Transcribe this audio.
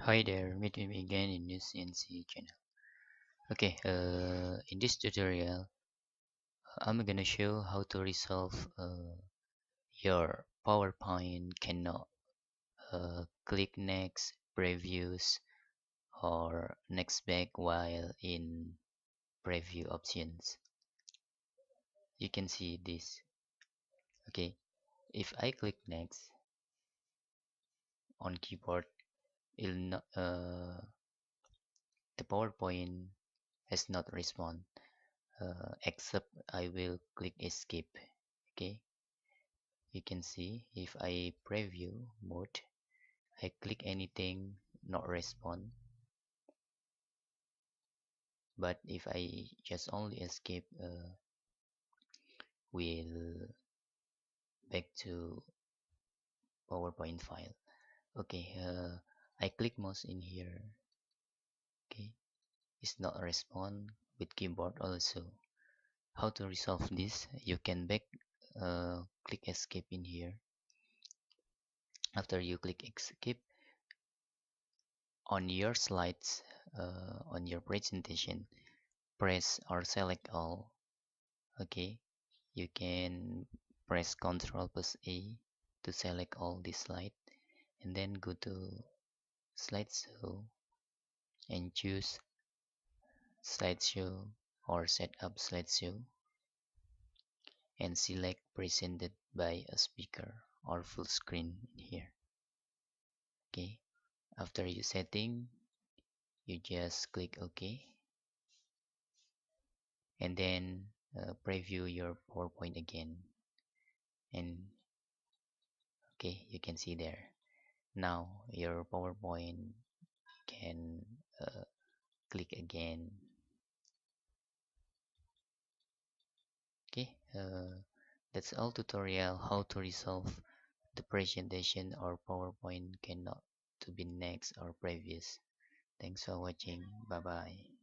Hi there, meet me again in this CNC channel. Okay, in this tutorial, I'm gonna show how to resolve your PowerPoint cannot click next, previews, or next back while in preview options. You can see this. Okay, if I click next on keyboard, it'll not, the PowerPoint has not respond. Except I will click escape. Okay, you can see if I preview mode, I click anything, not respond. But if I just only escape, will back to PowerPoint file. Okay, I click mouse in here. Okay, it's not respond with keyboard also. How to resolve this? You can back, click escape in here. After you click escape, on your slides, on your presentation, press or select all. Okay, you can press Ctrl plus A to select all the slide, and then go to slideshow and choose slideshow or set up slideshow, and select presented by a speaker or full screen in here. Okay, after you setting, you just click OK, and then preview your PowerPoint again. And okay, you can see there. Now your PowerPoint can click again. Okay, that's all tutorial how to resolve the presentation or PowerPoint cannot to be next or previous. Thanks for watching. Bye bye.